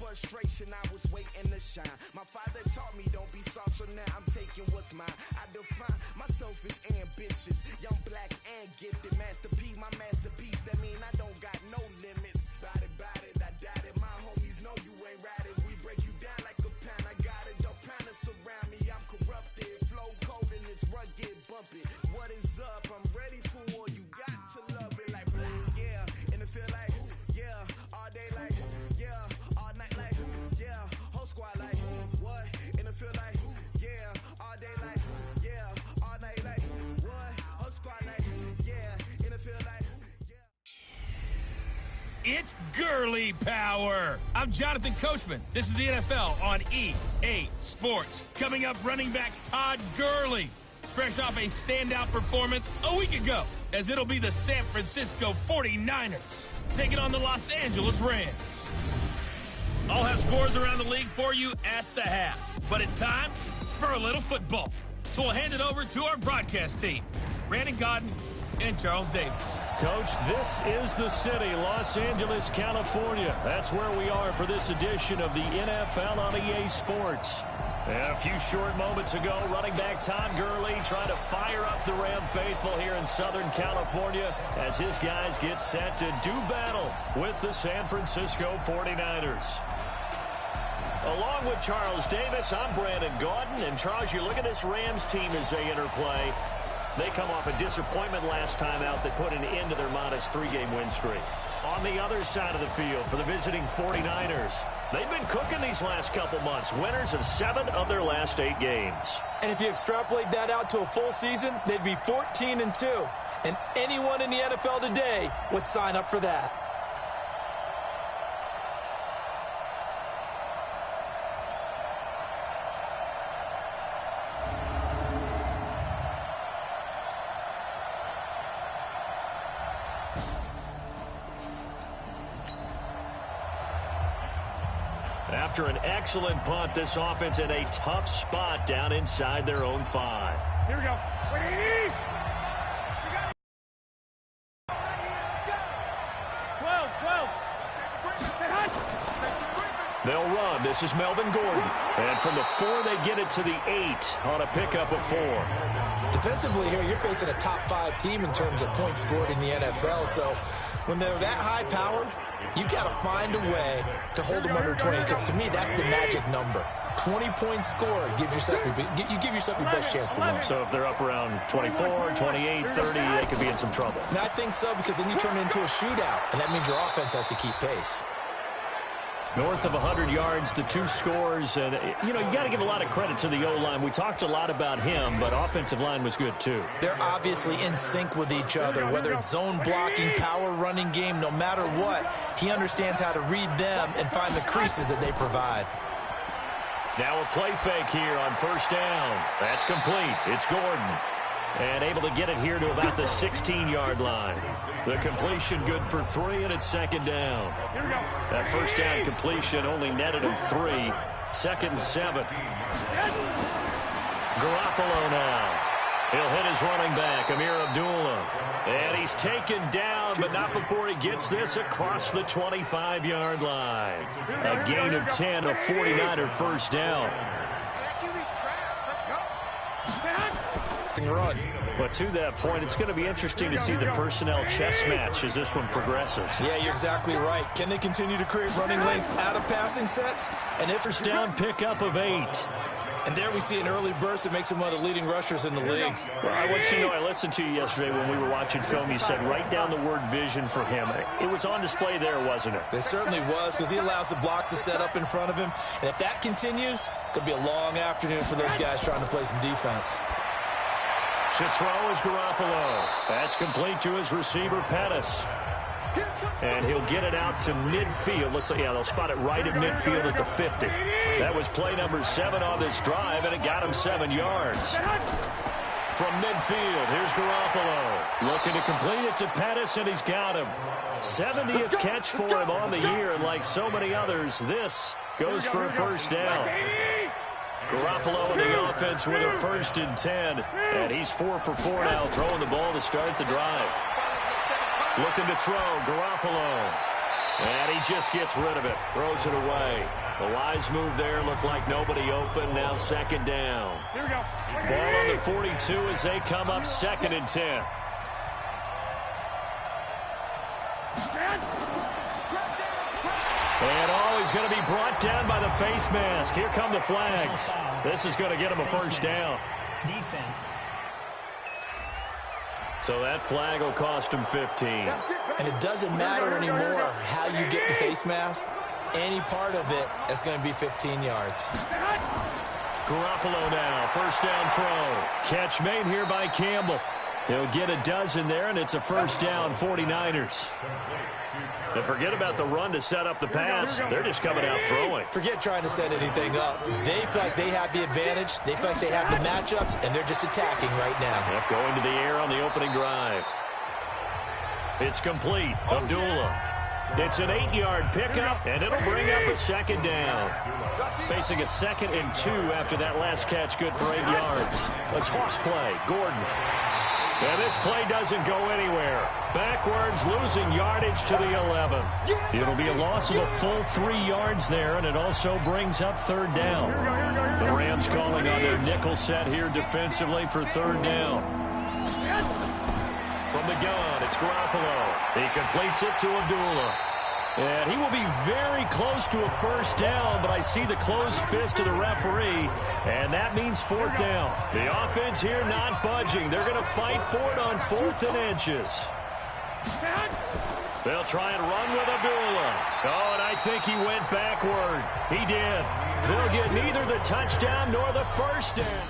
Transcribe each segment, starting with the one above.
frustration, I was waiting to shine. My father taught me don't be soft, so now I'm taking what's mine. I define myself as ambitious, young, black, and gifted. Master P, my masterpiece, that mean I don't got no limits. Bout it, I doubt it. My homies know you ain't ratted. We break you down like a pound. I got it, don't pound us around me. I'm corrupted, flow cold and it's rugged, bumpy. What is up? I'm ready for war. You got to love it like black, yeah. And it feel like, yeah, all day like, yeah, all night like, yeah, whole squad like, what? And it feel like, yeah, all day like, yeah, all night like, what? Whole squad like, yeah, and it feel like, yeah. It's girly power. I'm Jonathan Coachman. This is the NFL on EA Sports. Coming up, running back Todd Gurley, fresh off a standout performance a week ago, as it'll be the San Francisco 49ers taking on the Los Angeles Rams. I'll have scores around the league for you at the half, but it's time for a little football. So we'll hand it over to our broadcast team, Brandon Godden and Charles Davis. Coach, this is the city, Los Angeles, California. That's where we are for this edition of the NFL on EA Sports. And a few short moments ago, running back Todd Gurley trying to fire up the Ram faithful here in Southern California as his guys get set to do battle with the San Francisco 49ers. Along with Charles Davis, I'm Brandon Gaudin. And Charles, you look at this Rams team as they interplay. They come off a disappointment last time out that put an end to their modest 3-game win streak. On the other side of the field for the visiting 49ers, they've been cooking these last couple months. Winners of 7 of their last 8 games. And if you extrapolate that out to a full season, they'd be 14-2. And anyone in the NFL today would sign up for that. After an excellent punt, this offense in a tough spot down inside their own 5. Here we go. 12. They'll run. This is Melvin Gordon. And from the 4, they get it to the 8 on a pickup of 4. Defensively here, you're facing a top 5 team in terms of points scored in the NFL. So when they're that high powered, you've got to find a way to hold them under 20, because to me, that's the magic number. 20-point score gives yourself you give yourself your best chance to win. So if they're up around 24, 28, 30, they could be in some trouble. And I think so, because then you turn it into a shootout, and that means your offense has to keep pace. North of 100 yards, the 2 scores. And, you got to give a lot of credit to the O-line. We talked a lot about him, but offensive line was good, too. They're obviously in sync with each other, whether it's zone blocking, power running game, no matter what. He understands how to read them and find the creases that they provide. Now a play fake here on first down. That's complete. It's Gordon. And able to get it here to about the 16-yard line. The completion good for 3, and it's second down. That first down completion only netted him 3. Second and 7. Garoppolo now. He'll hit his running back, Amir Abdullah. And he's taken down, but not before he gets this across the 25-yard line. A gain of 10, a 49er first down. Run. But to that point, it's going to be interesting to see the personnel chess match as this one progresses. Yeah, you're exactly right. Can they continue to create running lanes out of passing sets? And if first down pickup of 8. And there we see an early burst that makes him one of the leading rushers in the league. Well, I want you to know, I listened to you yesterday when we were watching film. You said write down the word vision for him. It was on display there, wasn't it? It certainly was, because he allows the blocks to set up in front of him. And if that continues, it'll be a long afternoon for those guys trying to play some defense. To throw is Garoppolo. That's complete to his receiver, Pettis. And he'll get it out to midfield. Let's say, they'll spot it right at midfield at the 50. That was play number 7 on this drive, and it got him 7 yards. From midfield, here's Garoppolo. Looking to complete it to Pettis, and he's got him. 70th catch for him on the year, and like so many others, this goes for a first down. Garoppolo in the offense with a 1st and 10. And he's 4 for 4 now, throwing the ball to start the drive. Looking to throw, Garoppolo. And he just gets rid of it, throws it away. The wise move there, looked like nobody open, now second down. Here we go. Ball on the 42 as they come up 2nd and 10. And he's going to be brought down by the face mask. Here come the flags. This is going to get him a first down. Defense. So that flag will cost him 15. And it doesn't matter anymore how you get the face mask. Any part of it is going to be 15 yards. Garoppolo now, first down throw. Catch made here by Campbell. He'll get a dozen there, and it's a first down, 49ers. And forget about the run to set up the pass. They're just coming out throwing. Forget trying to set anything up. They feel like they have the advantage. They feel like they have the matchups, and they're just attacking right now. Yep, going to the air on the opening drive. It's complete. Abdullah. It's an 8-yard pickup, and it'll bring up a second down. Facing a 2nd and 2 after that last catch, good for 8 yards. A toss play, Gordon. And this play doesn't go anywhere. Backwards, losing yardage to the 11. It'll be a loss of a full 3 yards there, and it also brings up 3rd down. The Rams calling on their nickel set here defensively for 3rd down. From the gun, it's Garoppolo. He completes it to Abdullah. And he will be very close to a first down, but I see the closed fist of the referee, and that means 4th down. The offense here not budging. They're going to fight for it on 4th and inches. They'll try and run with Abdullah. Oh, and I think he went backward. He did. They'll get neither the touchdown nor the first down.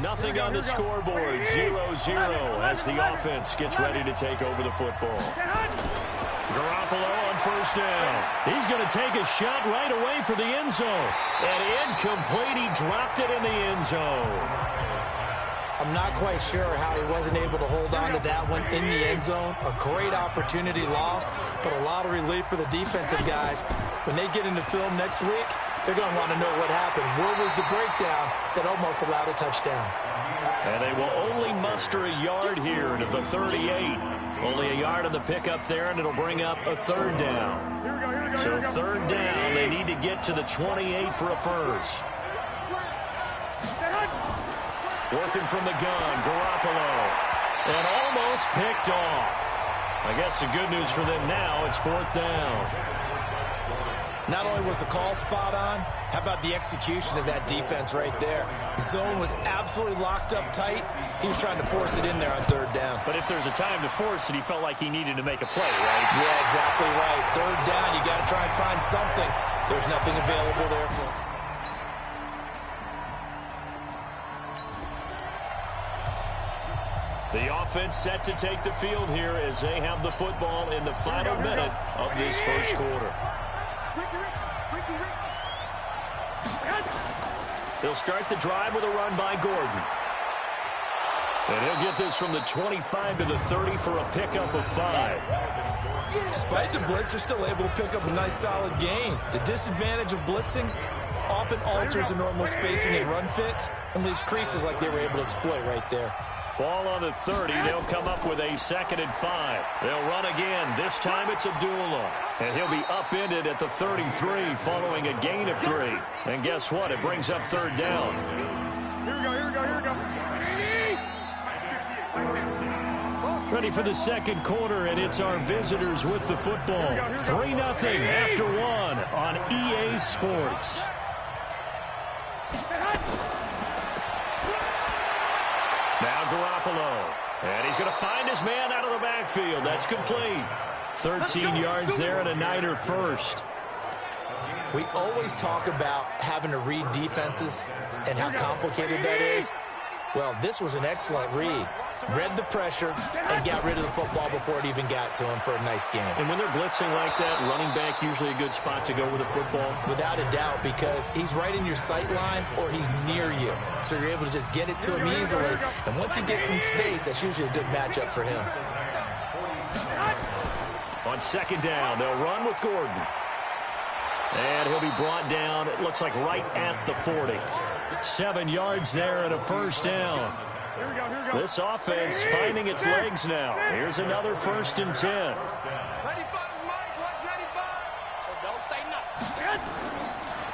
Nothing on the scoreboard, 0-0 as the offense gets ready to take over the football. Garoppolo on first down. He's going to take a shot right away for the end zone. And incomplete, he dropped it in the end zone. I'm not quite sure how he wasn't able to hold on to that one in the end zone. A great opportunity lost, but a lot of relief for the defensive guys. When they get into film next week, they're going to want to know what happened. Where was the breakdown that almost allowed a touchdown? And they will only muster a yard here to the 38. Only a yard on the pickup there, and it'll bring up a 3rd down. So 3rd down, they need to get to the 28 for a first. Working from the gun, Garoppolo. And almost picked off. I guess the good news for them now, it's 4th down. Not only was the call spot on, how about the execution of that defense right there? The zone was absolutely locked up tight. He was trying to force it in there on 3rd down. But if there's a time to force it, he felt like he needed to make a play, right? Yeah, exactly right. 3rd down, you got to try and find something. There's nothing available there for him. The offense set to take the field here as they have the football in the final minute of this first quarter. They'll start the drive with a run by Gordon. And he'll get this from the 25 to the 30 for a pickup of 5. Despite the blitz, they're still able to pick up a nice solid gain. The disadvantage of blitzing often alters the normal spacing and run fits and leaves creases like they were able to exploit right there. Ball on the 30. They'll come up with a 2nd and 5. They'll run again. This time it's Abdullah. And he'll be upended at the 33 following a gain of 3. And guess what? It brings up 3rd down. Here we go. Ready for the second quarter, and it's our visitors with the football. 3-0 after 1 on EA Sports. Now Garoppolo. And he's going to find his man out of the backfield. That's complete. 13 yards there and a Niner first. We always talk about having to read defenses and how complicated that is. Well, this was an excellent read. Read the pressure and got rid of the football before it even got to him for a nice game. And when they're blitzing like that, running back usually a good spot to go with the football? Without a doubt, because he's right in your sight line or he's near you. So you're able to just get it to him easily. And once he gets in space, that's usually a good matchup for him. On 2nd down, they'll run with Gordon. And he'll be brought down, it looks like right at the 40. 7 yards there and a first down. This offense finding its legs now. Here's another 1st and 10.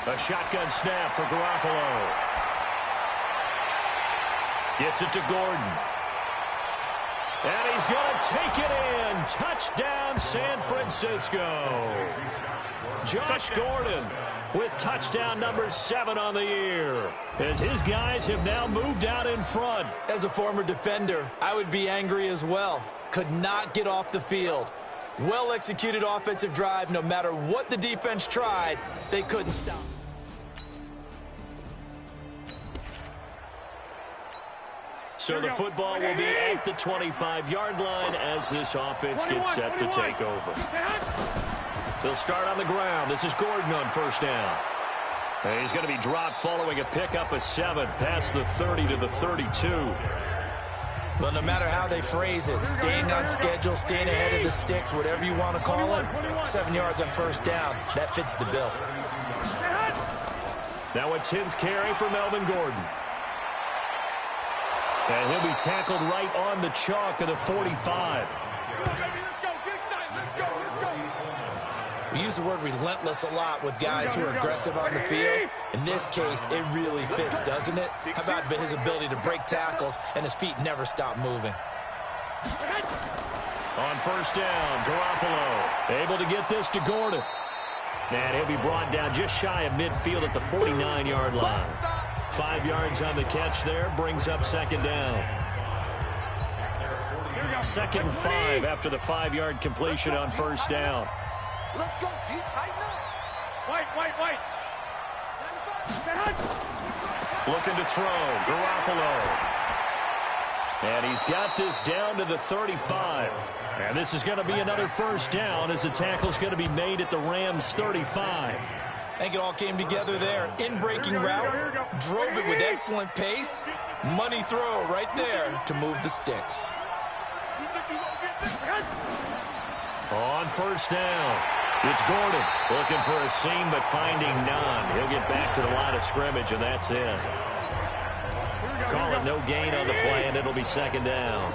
A shotgun snap for Garoppolo. Gets it to Gordon. And he's going to take it in. Touchdown, San Francisco. Josh Gordon with touchdown number 7 on the year, as his guys have now moved out in front. As a former defender, I would be angry as well. Could not get off the field. Well-executed offensive drive. No matter what the defense tried, they couldn't stop. So the football will be at the 25-yard line as this offense gets set to take over. They'll start on the ground. This is Gordon on 1st down. And he's going to be dropped following a pickup of 7 past the 30 to the 32. Well, no matter how they phrase it, staying on schedule, staying ahead of the sticks, whatever you want to call it, 7 yards on 1st down, that fits the bill. Now a 10th carry for Melvin Gordon. And he'll be tackled right on the chalk of the 45. We use the word relentless a lot with guys who are aggressive on the field. In this case, it really fits, doesn't it? How about his ability to break tackles and his feet never stop moving? On 1st down, Garoppolo able to get this to Gordon. And he'll be brought down just shy of midfield at the 49-yard line. 5 yards on the catch there, brings up 2nd down. 2nd and 5 after the 5-yard completion on 1st down. Let's go, deep, tighten up. Wait. Looking to throw, Garoppolo. And he's got this down to the 35. And this is going to be another 1st down as the tackle's going to be made at the Rams' 35. I think it all came together there. In-breaking route, drove it with excellent pace. Money throw right there to move the sticks. On 1st down, it's Gordon looking for a seam but finding none. He'll get back to the line of scrimmage, and that's it. Call it no gain on the play, and it'll be 2nd down.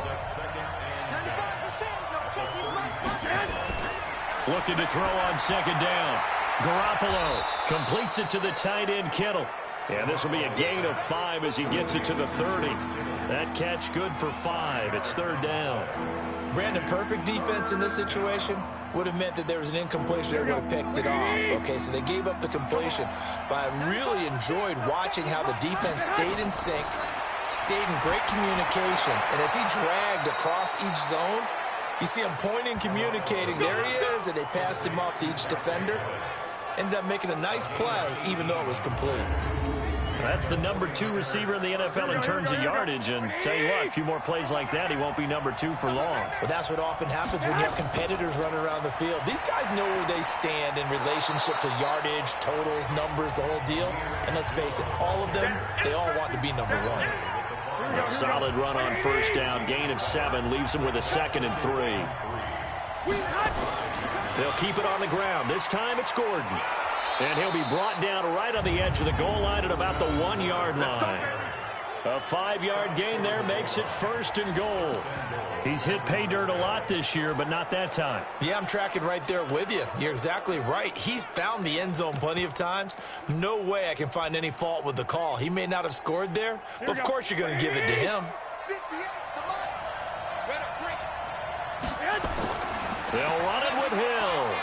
Looking to throw on 2nd down. Garoppolo completes it to the tight end, Kittle. And this will be a gain of 5 as he gets it to the 30. That catch good for 5. It's 3rd down. Brandon, perfect defense in this situation would have meant that there was an incompletion that would have picked it off. Okay, so they gave up the completion. But I really enjoyed watching how the defense stayed in sync, stayed in great communication. And as he dragged across each zone, you see him pointing, communicating. There he is, and they passed him off to each defender. Ended up making a nice play, even though it was complete. That's the number 2 receiver in the NFL in terms of yardage. And tell you what, a few more plays like that, he won't be number 2 for long. Well, that's what often happens when you have competitors running around the field. These guys know where they stand in relationship to yardage, totals, numbers, the whole deal. And let's face it, all of them, they all want to be number 1. A solid run on 1st down. Gain of 7 leaves him with a 2nd and 3. They'll keep it on the ground. This time it's Gordon. And he'll be brought down right on the edge of the goal line at about the 1-yard line. A 5-yard gain there makes it 1st and goal. He's hit pay dirt a lot this year, but not that time. Yeah, I'm tracking right there with you. You're exactly right. He's found the end zone plenty of times. No way I can find any fault with the call. He may not have scored there, but of course you're going to give it to him. They'll run it with Hill.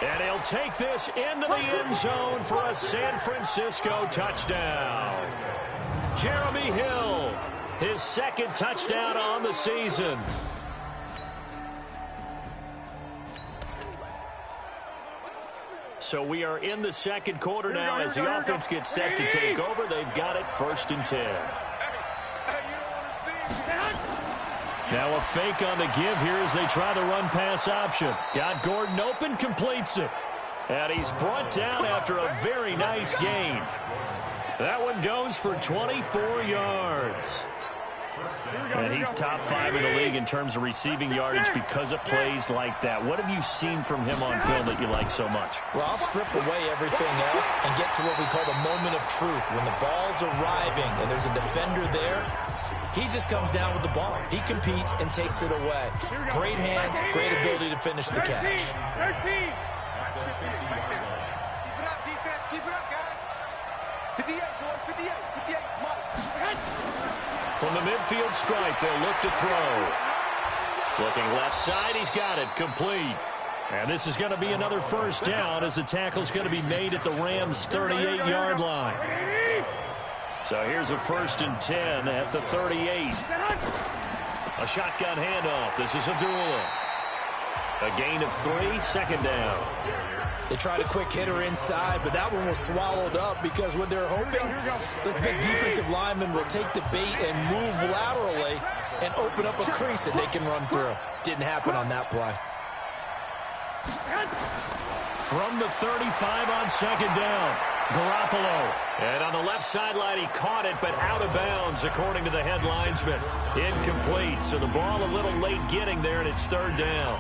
And he'll take this into the end zone for a San Francisco touchdown. Jeremy Hill, his 2nd touchdown on the season. So we are in the 2nd quarter now as the offense gets set to take over. They've got it 1st and 10. Now a fake on the give here as they try the run-pass option. Got Gordon open, completes it. And he's brought down after a very nice gain. That one goes for 24 yards. And he's top 5 in the league in terms of receiving yardage because of plays like that. What have you seen from him on film that you like so much? Well, I'll strip away everything else and get to what we call the moment of truth. When the ball's arriving and there's a defender there, He just comes down with the ball. He competes and takes it away. Great hands, great ability to finish the catch. 13. Keep it up, guys. 58, boys. 58. 58. From the midfield stripe, they'll look to throw. Looking left side, he's got it. Complete. And this is going to be another first down as the tackle's going to be made at the Rams' 38-yard line. So here's a 1st and 10 at the 38. A shotgun handoff. This is Abdullah. A gain of 3, 2nd down. They tried a quick hitter inside, but that one was swallowed up because what they're hoping, this big defensive lineman will take the bait and move laterally and open up a crease that they can run through. Didn't happen on that play. From the 35 on 2nd down, Garoppolo. And on the left sideline, he caught it, but out of bounds, according to the head linesman. Incomplete, so the ball a little late getting there, and it's 3rd down.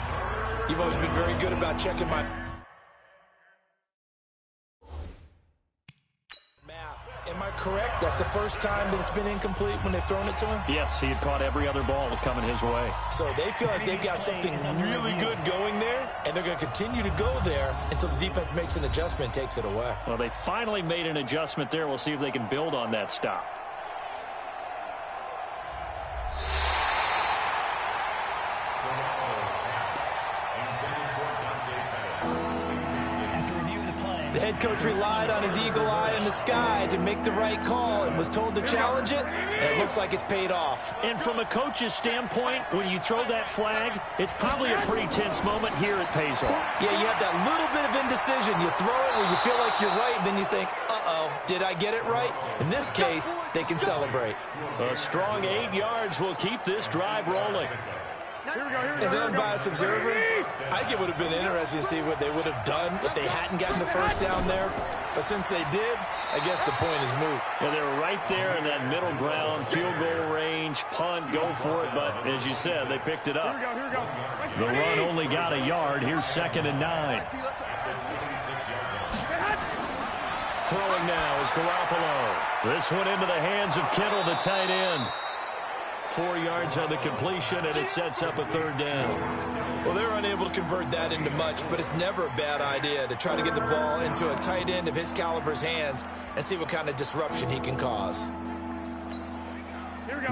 You've always been very good about checking my math. Am I correct? That's the first time that it's been incomplete when they've thrown it to him? Yes, he had caught every other ball coming his way. So they feel like they've got something really good going there, and they're going to continue to go there until the defense makes an adjustment and takes it away. Well, they finally made an adjustment there. We'll see if they can build on that stop. The head coach relied on his eagle eye in the sky to make the right call and was told to challenge it, and it looks like it's paid off. And from a coach's standpoint, when you throw that flag, it's probably a pretty tense moment. Here it pays off. Yeah, you have that little bit of indecision. You throw it where you feel like you're right, and then you think, uh-oh, did I get it right? In this case, they can celebrate. A strong 8 yards will keep this drive rolling. As an unbiased observer, I think it would have been interesting to see what they would have done if they hadn't gotten the first down there. But since they did, I guess the point is moot. Yeah, they were right there in that middle ground, field goal range, punt, go for it. But as you said, they picked it up. The run only got a yard. Here's 2nd and 9. Throwing now is Garoppolo. This one into the hands of Kittle, the tight end. 4 yards on the completion, and it sets up a 3rd down. Well, they're unable to convert that into much, but it's never a bad idea to try to get the ball into a tight end of his caliber's hands and see what kind of disruption he can cause.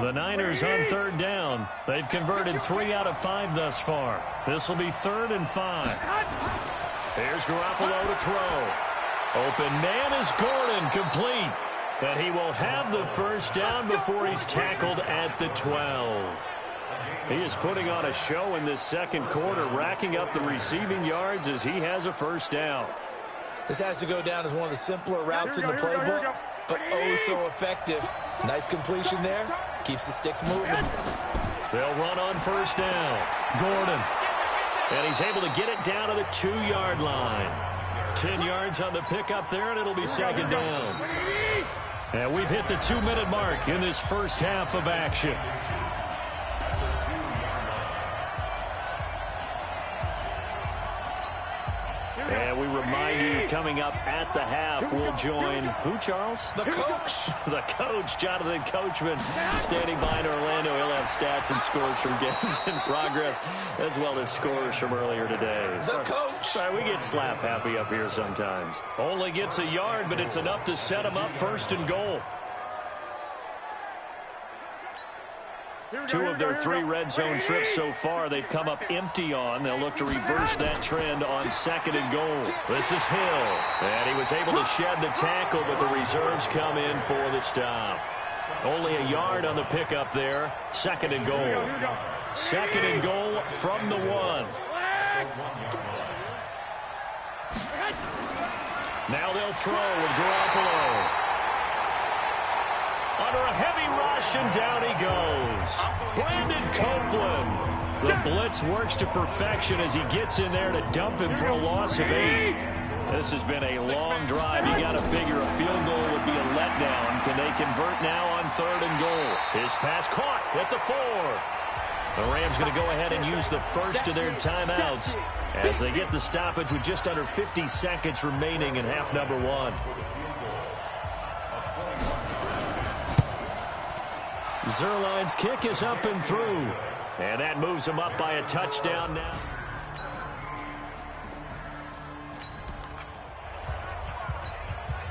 The Niners on 3rd down. They've converted 3 out of 5 thus far. This will be 3rd and 5. Here's Garoppolo to throw. Open man is Gordon, complete. But he will have the first down before he's tackled at the 12. He is putting on a show in this 2nd quarter, racking up the receiving yards as he has a first down. This has to go down as one of the simpler routes in the playbook, but oh so effective. Nice completion there. Keeps the sticks moving. They'll run on first down. Gordon. And he's able to get it down to the 2-yard line. 10 yards on the pickup there, and it'll be 2nd down. And we've hit the 2-minute mark in this first half of action. And we remind you, coming up at the half, we'll join who, Charles? The coach. The coach, Jonathan Coachman, standing by in Orlando. He'll have stats and scores from games in progress, as well as scores from earlier today. The coach. Sorry, we get slap happy up here sometimes. Only gets a yard, but it's enough to set him up 1st and goal. 2 of their 3 red zone trips so far they've come up empty on. They'll look to reverse that trend on 2nd and goal. This is Hill. And he was able to shed the tackle, but the reserves come in for the stop. Only a yard on the pickup there. 2nd and goal. 2nd and goal from the 1. Now they'll throw with Garoppolo. Under a heavy rush, and down he goes. Brandon Copeland. The blitz works to perfection as he gets in there to dump him for a loss of 8. This has been a long drive. You got to figure a field goal would be a letdown. Can they convert now on 3rd and goal? His pass caught at the 4. The Rams going to go ahead and use the first of their timeouts as they get the stoppage with just under 50 seconds remaining in half number 1. Zerline's kick is up and through. And that moves him up by a touchdown now.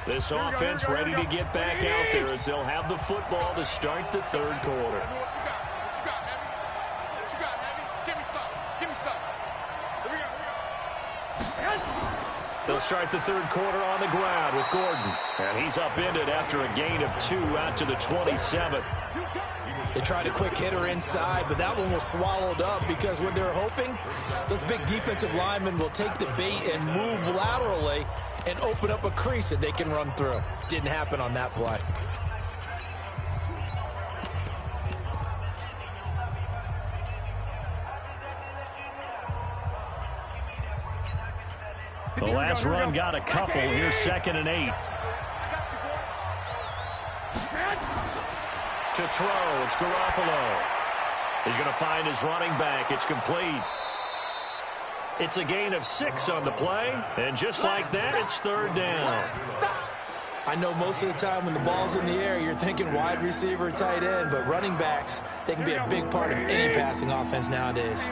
This offense ready to get back out there as they'll have the football to start the third quarter. What you got? What you got, Heavy? What you got, Heavy? Give me some. Give me some. Here we go. They'll start the third quarter on the ground with Gordon. And he's upended after a gain of 2 out to the 27. They tried a quick hitter inside, but that one was swallowed up because what they're hoping, those big defensive linemen will take the bait and move laterally and open up a crease that they can run through. Didn't happen on that play. The last run got a couple. Here's 2nd and 8. To throw, it's Garoppolo. He's going to find his running back. It's complete. It's a gain of 6 on the play, and just like that, it's 3rd down. I know most of the time when the ball's in the air, you're thinking wide receiver, tight end, but running backs, they can be a big part of any passing offense nowadays.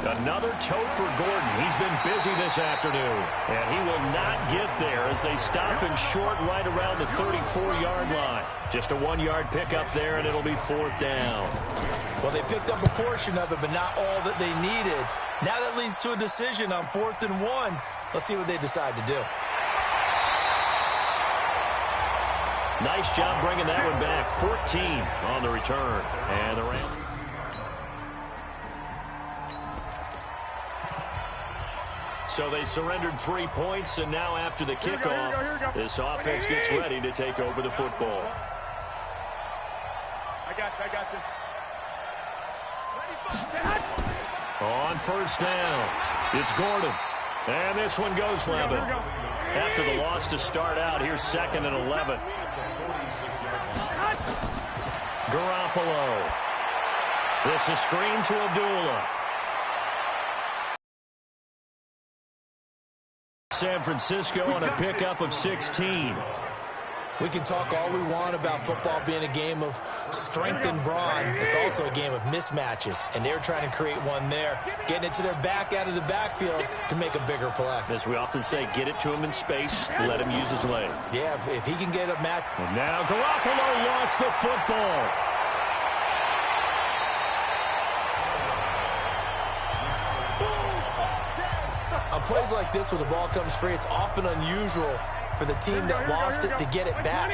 Another tote for Gordon. He's been busy this afternoon, and he will not get there as they stop him short right around the 34-yard line. Just a 1-yard pickup there, and it'll be 4th down. Well, they picked up a portion of it, but not all that they needed. Now that leads to a decision on 4th and 1. Let's see what they decide to do. Nice job bringing that one back. 14 on the return. And the Rams. So they surrendered 3 points, and now after the kickoff, this offense gets ready to take over the football. I got this. On 1st down, it's Gordon. And this one goes 11. After the loss to start out, here's 2nd and 11. Garoppolo. This is screen to Abdullah. San Francisco on a pickup of 16. We can talk all we want about football being a game of strength and brawn. It's also a game of mismatches, and they're trying to create one there, getting it to their back out of the backfield to make a bigger play. As we often say, get it to him in space, let him use his leg. Yeah, if he can get a match. And now Garoppolo lost the football. On plays like this where the ball comes free, it's often unusual for the team that lost it to get it back,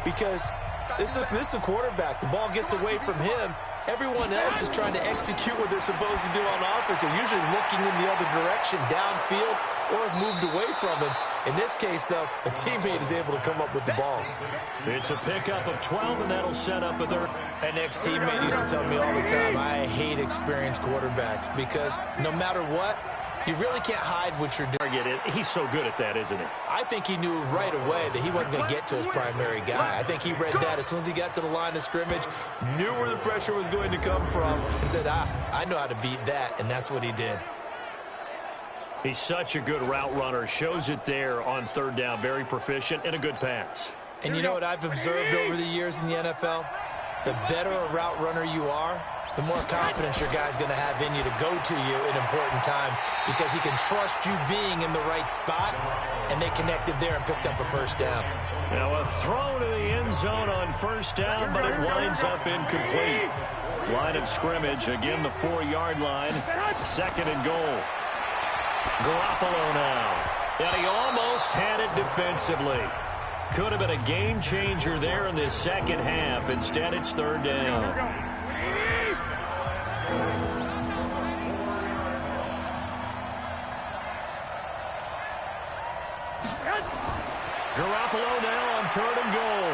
because this is a quarterback. The ball gets away from him. Everyone else is trying to execute what they're supposed to do on offense. They're usually looking in the other direction, downfield, or have moved away from him. In this case, though, a teammate is able to come up with the ball. It's a pickup of 12, and that'll set up a third. An ex-teammate used to tell me all the time, I hate experienced quarterbacks because no matter what, you really can't hide what you're doing. He's so good at that, isn't he? I think he knew right away that he wasn't going to get to his primary guy. I think he read that as soon as he got to the line of scrimmage, knew where the pressure was going to come from, and said, I know how to beat that, and that's what he did. He's such a good route runner. Shows it there on 3rd down. Very proficient and a good pass. And you know what I've observed over the years in the NFL? The better a route runner you are, the more confidence your guy's going to have in you to go to you in important times, because he can trust you being in the right spot, and they connected there and picked up a 1st down. Now a throw to the end zone on 1st down, but it winds up incomplete. Line of scrimmage, again the 4-yard line, 2nd and goal. Garoppolo now, and he almost had it defensively. Could have been a game changer there in this second half. Instead, it's 3rd down. Garoppolo now on 3rd and goal.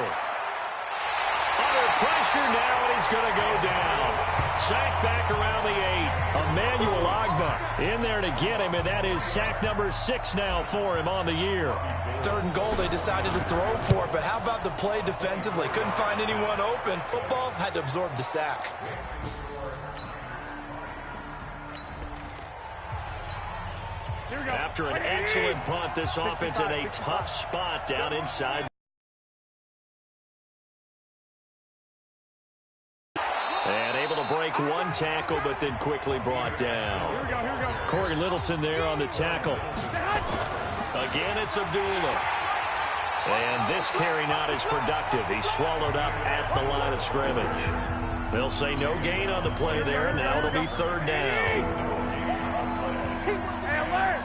Under pressure now, and he's going to go down. Sack back around the 8. Emmanuel Ogbah in there to get him, and that is sack number 6 now for him on the year. 3rd and goal, they decided to throw for it, but how about the play defensively? Couldn't find anyone open. Football had to absorb the sack. After an excellent punt, this offense in a tough spot down inside. Able to break one tackle, but then quickly brought down. Here we go. Corey Littleton there on the tackle. Again, it's Abdullah. And this carry not as productive. He's swallowed up at the line of scrimmage. They'll say no gain on the play there, and now it'll be third down. Hey, alert!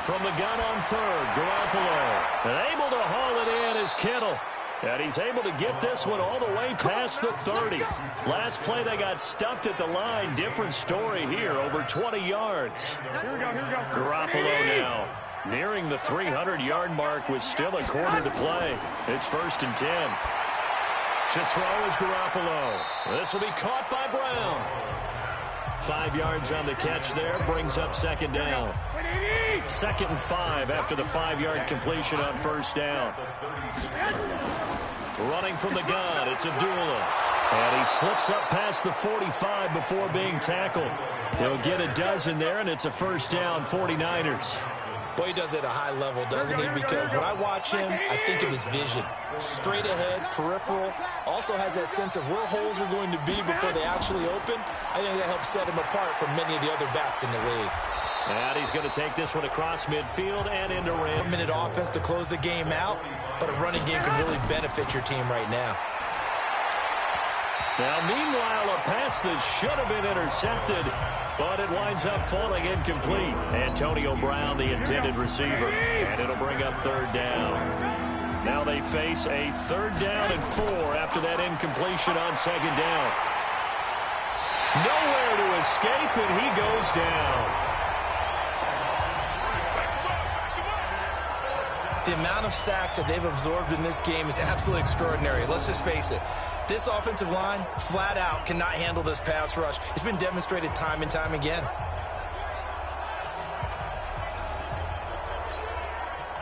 From the gun on third, Garoppolo. And able to haul it in is Kittle. And he's able to get this one all the way past the 30. Last play, they got stuffed at the line. Different story here, over 20 yards. Here we go. Garoppolo now nearing the 300-yard mark with still a quarter to play. It's 1st and 10. To throw is Garoppolo. This will be caught by Brown. 5 yards on the catch there, brings up second down. 2nd and 5 after the 5-yard completion on first down. Running from the gun, it's Abdullah. And he slips up past the 45 before being tackled. He'll get a dozen there, and it's a first down, 49ers. Boy, he does it at a high level, doesn't he? Because when I watch him, I think of his vision. Straight ahead, peripheral. Also has that sense of where holes are going to be before they actually open. I think that helps set him apart from many of the other backs in the league. And he's going to take this one across midfield and into Ram. 1-minute offense to close the game out, but a running game can really benefit your team right now. Now, meanwhile, a pass that should have been intercepted, but it winds up falling incomplete. Antonio Brown, the intended receiver, and it'll bring up third down. Now they face a 3rd down and 4 after that incompletion on second down. Nowhere to escape, and he goes down. The amount of sacks that they've absorbed in this game is absolutely extraordinary. Let's just face it. This offensive line, flat out, cannot handle this pass rush. It's been demonstrated time and time again.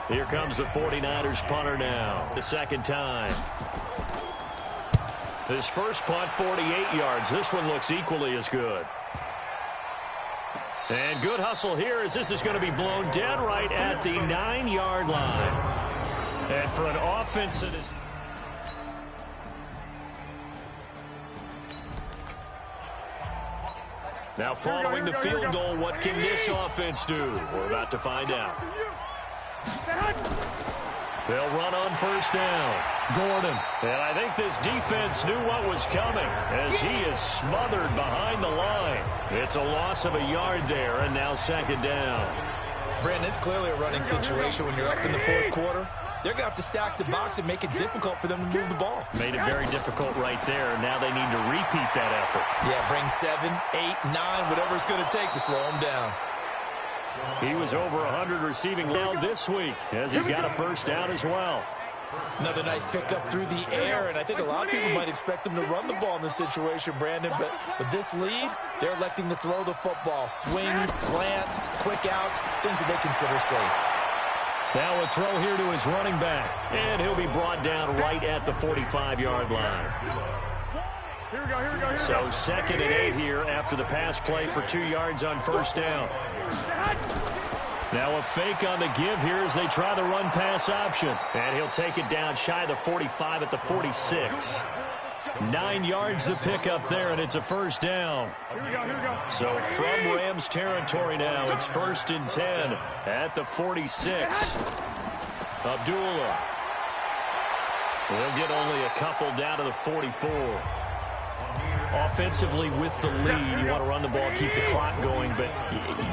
Here comes the 49ers punter now. The second time. His first punt, 48 yards. This one looks equally as good. And good hustle here as this is going to be blown dead right at the 9-yard line. And for an offense that is... Now following the field goal, what can this offense do? We're about to find out. They'll run on first down. Gordon. And I think this defense knew what was coming as he is smothered behind the line. It's a loss of a yard there, and now second down. Brandon, it's clearly a running situation when you're up in the 4th quarter. They're going to have to stack the box and make it difficult for them to move the ball. Made it very difficult right there. Now they need to repeat that effort. Yeah, bring 7, 8, 9, whatever it's going to take to slow them down. He was over 100 receiving now this week as he's got a first down as well. Another nice pickup through the air, and I think a lot of people might expect them to run the ball in this situation, Brandon, but with this lead, they're electing to throw the football. Swings, slants, quick outs, things that they consider safe. Now a throw here to his running back, and he'll be brought down right at the 45-yard line. Here we go. So 2nd and 8 here after the pass play for 2 yards on first down. Now a fake on the give here as they try the run-pass option. And he'll take it down shy of the 45 at the 46. 9 yards the pickup there, and it's a first down. Here we go. So from Rams territory now, it's 1st and 10 at the 46. Abdullah. They'll get only a couple down to the 44. Offensively with the lead, you want to run the ball, keep the clock going, but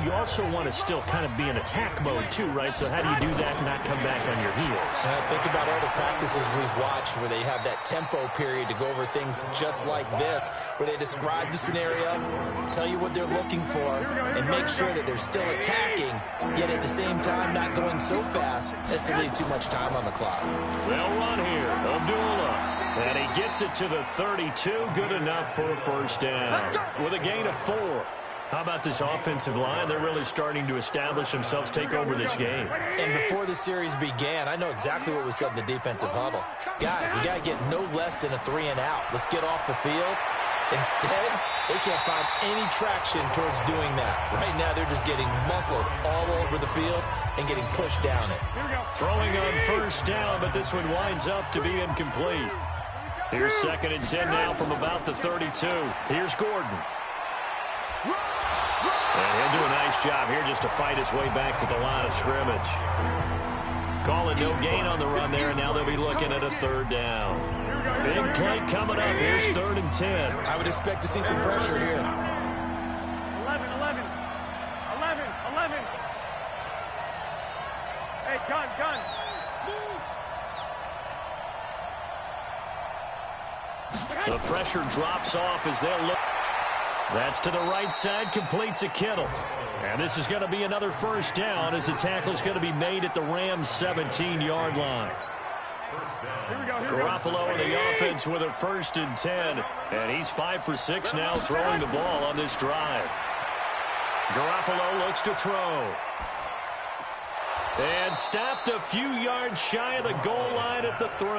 you also want to still kind of be in attack mode too, right? So how do you do that and not come back on your heels? Think about all the practices we've watched where they have that tempo period to go over things just like this, where they describe the scenario, tell you what they're looking for, and make sure that they're still attacking, yet at the same time not going so fast as to leave too much time on the clock. They'll run here. Abdullah. And he gets it to the 32. Good enough for a first down. With a gain of 4. How about this offensive line? They're really starting to establish themselves, take over this game. And before the series began, I know exactly what was said in the defensive huddle. Guys, we got to get no less than a 3 and out. Let's get off the field Instead, they can't find any traction towards doing that. Right now, they're just getting muscled all over the field and getting pushed down it. Throwing on first down, but this one winds up to be incomplete. Here's 2nd and 10 now from about the 32. Here's Gordon. And he'll do a nice job here just to fight his way back to the line of scrimmage. Calling no gain on the run there, and now they'll be looking at a 3rd down. Big play coming up. Here's 3rd and 10. I would expect to see some pressure here. 11. Hey, gun. The pressure drops off as they'll look. That's to the right side, complete to Kittle. And this is going to be another 1st down as the tackle is going to be made at the Rams' 17-yard line. Garoppolo in the offense with a 1st and 10. And he's 5 for 6 now throwing the ball on this drive. Garoppolo looks to throw. And stopped a few yards shy of the goal line at the 3.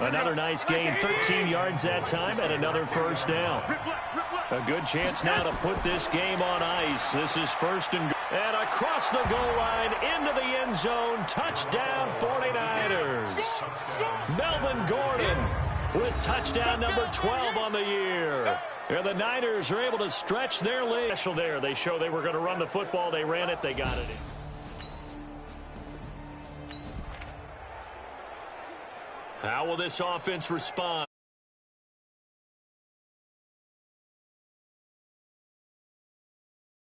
Another nice gain, 13 yards that time, and another 1st down. A good chance now to put this game on ice. This is 1st and goal. And across the goal line, into the end zone, touchdown 49ers. Melvin Gordon with touchdown number 12 on the year. And the Niners are able to stretch their lead. Special there. They show they were going to run the football. They ran it. They got it in. How will this offense respond?